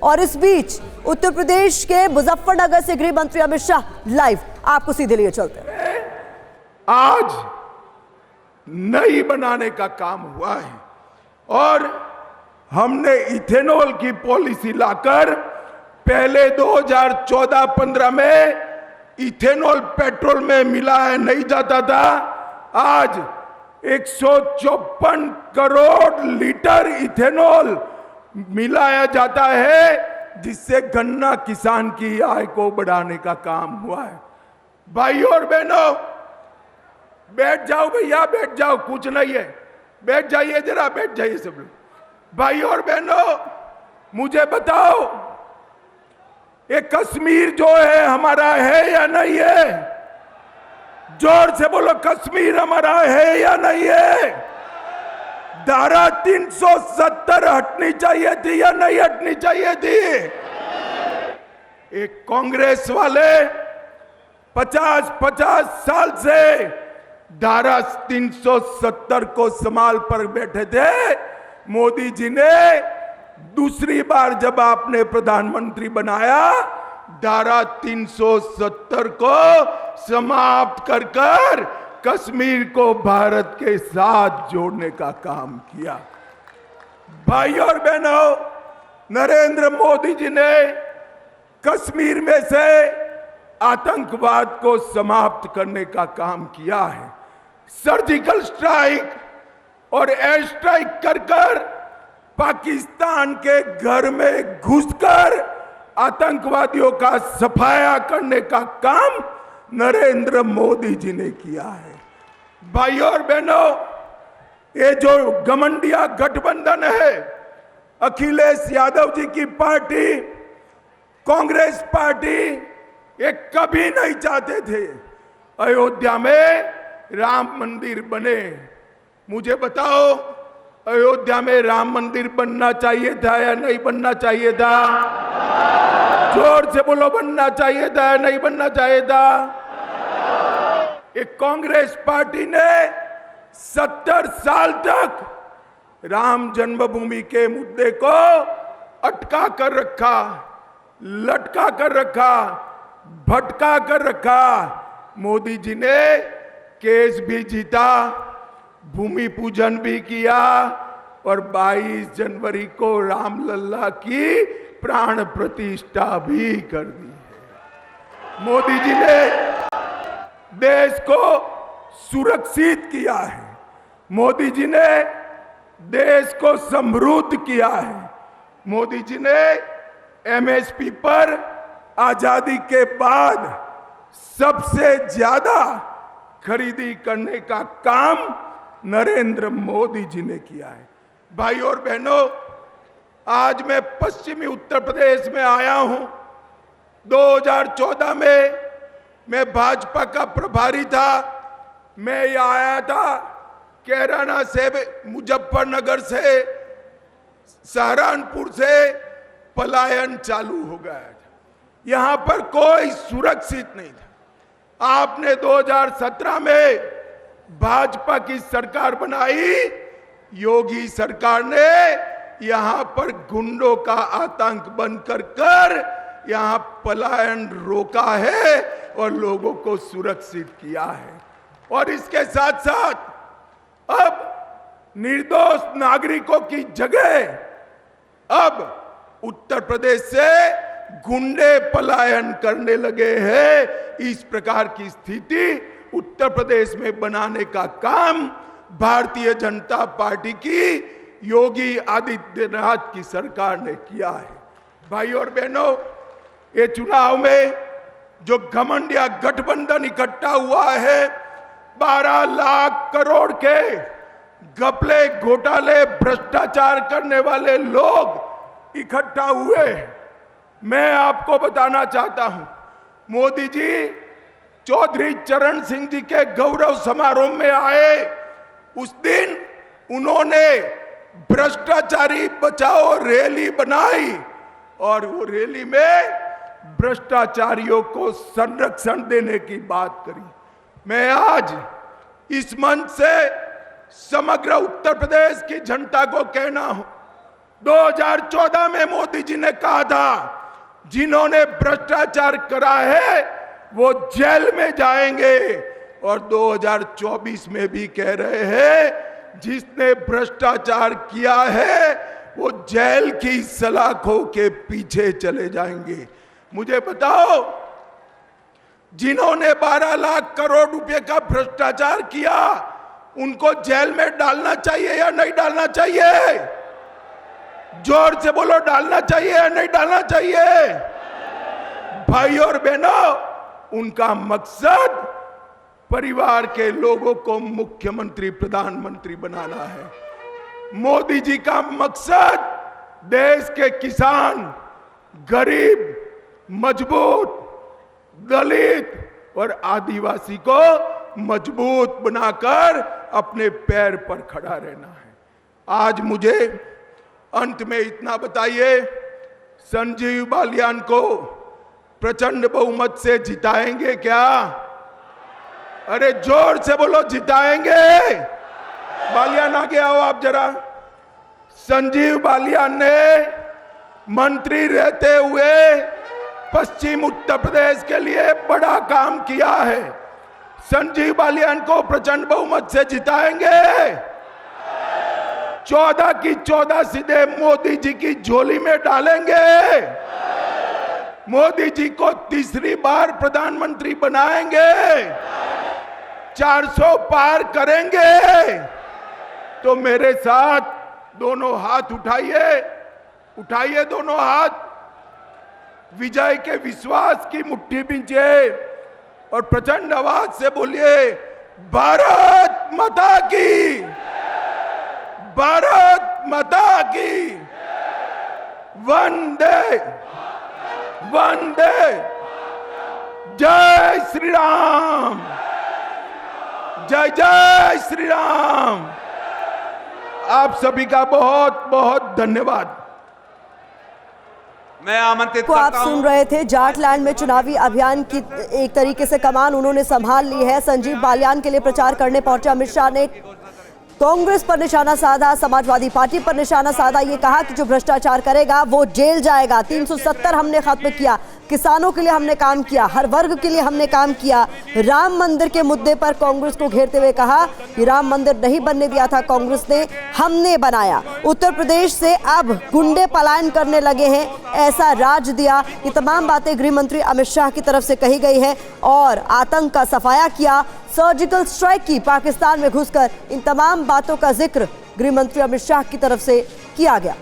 और इस बीच उत्तर प्रदेश के मुजफ्फरनगर से गृह मंत्री अमित शाह लाइव, आपको सीधे लिए चलते हैं। आज नई बनाने का काम हुआ है और हमने इथेनॉल की पॉलिसी लाकर पहले 2014-15 में इथेनॉल पेट्रोल में मिलाया नहीं जाता था, आज 154 करोड़ लीटर इथेनॉल मिलाया जाता है, जिससे गन्ना किसान की आय को बढ़ाने का काम हुआ है। भाई और बहनों, बैठ जाओ भैया, बैठ जाओ, कुछ नहीं है, बैठ जाइए, जरा बैठ जाइए सब लोग। भाई और बहनों, मुझे बताओ, ये कश्मीर जो है हमारा है या नहीं है? जोर से बोलो, कश्मीर हमारा है या नहीं है? धारा 370 हटनी चाहिए थी या नहीं हटनी चाहिए थी? एक कांग्रेस वाले 50-50 साल से धारा 370 को संभाल पर बैठे थे। मोदी जी ने दूसरी बार जब आपने प्रधानमंत्री बनाया, धारा 370 को समाप्त कर कर कश्मीर को भारत के साथ जोड़ने का काम किया। भाई और बहनों, नरेंद्र मोदी जी ने कश्मीर में से आतंकवाद को समाप्त करने का काम किया है। सर्जिकल स्ट्राइक और एयर स्ट्राइक कर कर पाकिस्तान के घर में घुसकर आतंकवादियों का सफाया करने का काम नरेंद्र मोदी जी ने किया है। भाई और बहनों, ये जो घमंडिया गठबंधन है, अखिलेश यादव जी की पार्टी, कांग्रेस पार्टी, ये कभी नहीं चाहते थे अयोध्या में राम मंदिर बने। मुझे बताओ, अयोध्या में राम मंदिर बनना चाहिए था या नहीं बनना चाहिए था? जोर से बोलो, बनना चाहिए था या नहीं बनना चाहिए था? एक कांग्रेस पार्टी ने 70 साल तक राम जन्मभूमि के मुद्दे को अटका कर रखा, लटका कर रखा, भटका कर रखा। मोदी जी ने केस भी जीता, भूमि पूजन भी किया और 22 जनवरी को रामलला की प्राण प्रतिष्ठा भी कर दी है। मोदी जी ने देश को सुरक्षित किया है, मोदी जी ने देश को समृद्ध किया है। मोदी जी ने एमएसपी पर आजादी के बाद सबसे ज्यादा खरीदी करने का काम नरेंद्र मोदी जी ने किया है। भाई और बहनों, आज मैं पश्चिमी उत्तर प्रदेश में आया हूं। 2014 में मैं भाजपा का प्रभारी था। मैं यहाँ आया था, कैराना से, मुजफ्फरनगर से, सहारनपुर से पलायन चालू हो गया था। यहां पर कोई सुरक्षित नहीं था। आपने 2017 में भाजपा की सरकार बनाई, योगी सरकार ने यहां पर गुंडों का आतंक बंद कर कर यहां पलायन रोका है और लोगों को सुरक्षित किया है। और इसके साथ साथ अब निर्दोष नागरिकों की जगह अब उत्तर प्रदेश से गुंडे पलायन करने लगे हैं। इस प्रकार की स्थिति उत्तर प्रदेश में बनाने का काम भारतीय जनता पार्टी की योगी आदित्यनाथ की सरकार ने किया है। भाई और बहनों, ये चुनाव में जो घमंडिया गठबंधन इकट्ठा हुआ है, 12 लाख करोड़ के घपले, घोटाले, भ्रष्टाचार करने वाले लोग इकट्ठा हुए। मैं आपको बताना चाहता हूं, मोदी जी चौधरी चरण सिंह जी के गौरव समारोह में आए, उस दिन उन्होंने भ्रष्टाचारी बचाओ रैली बनाई और वो रैली में भ्रष्टाचारियों को संरक्षण देने की बात करी। मैं आज इस मंच से समग्र उत्तर प्रदेश की जनता को कहना 2014 में मोदी जी ने कहा था जिन्होंने भ्रष्टाचार करा है वो जेल में जाएंगे, और 2024 में भी कह रहे हैं जिसने भ्रष्टाचार किया है वो जेल की सलाखों के पीछे चले जाएंगे। मुझे बताओ, जिन्होंने 12 लाख करोड़ रुपए का भ्रष्टाचार किया उनको जेल में डालना चाहिए या नहीं डालना चाहिए? जोर से बोलो, डालना चाहिए या नहीं डालना चाहिए? भाई और बहनों, उनका मकसद परिवार के लोगों को मुख्यमंत्री प्रधानमंत्री बनाना है। मोदी जी का मकसद देश के किसान, गरीब, मजबूत, दलित और आदिवासी को मजबूत बनाकर अपने पैर पर खड़ा रहना है। आज मुझे अंत में इतना बताइए, संजीव बालियान को प्रचंड बहुमत से जिताएंगे क्या? अरे जोर से बोलो, जिताएंगे? बालियान आगे आओ आप जरा। संजीव बालियान ने मंत्री रहते हुए पश्चिम उत्तर प्रदेश के लिए बड़ा काम किया है। संजीव बालियान को प्रचंड बहुमत से जिताएंगे। 14 की 14 सीधे मोदी जी की झोली में डालेंगे। मोदी जी को तीसरी बार प्रधानमंत्री बनाएंगे। 400 पार करेंगे। तो मेरे साथ दोनों हाथ उठाइए, उठाइए दोनों हाथ, विजय के विश्वास की मुट्ठी बींचे और प्रचंड आवाज से बोलिए, भारत माता की, भारत माता की, वंदे वंदे, जय श्री राम, जय जय श्री राम। आप सभी का बहुत बहुत धन्यवाद। मैं आमंत्रित को आप करता हूं। सुन रहे थे, जाटलैंड में चुनावी अभियान की एक तरीके से कमान उन्होंने संभाल ली है। संजीव बालियान के लिए प्रचार करने पहुंचे अमित शाह ने कांग्रेस पर निशाना साधा, समाजवादी पार्टी पर निशाना साधा। ये कहा कि जो भ्रष्टाचार करेगा वो जेल जाएगा। 370 हमने खत्म किया, किसानों के लिए हमने काम किया, हर वर्ग के लिए हमने काम किया। राम मंदिर के मुद्दे पर कांग्रेस को घेरते हुए कहा कि राम मंदिर नहीं बनने दिया था कांग्रेस ने, हमने बनाया। उत्तर प्रदेश से अब गुंडे पलायन करने लगे हैं, ऐसा राज दिया। ये तमाम बातें गृह मंत्री अमित शाह की तरफ से कही गई है और आतंक का सफाया किया, सर्जिकल स्ट्राइक की पाकिस्तान में घुसकर। इन तमाम बातों का जिक्र गृह मंत्री अमित शाह की तरफ से किया गया।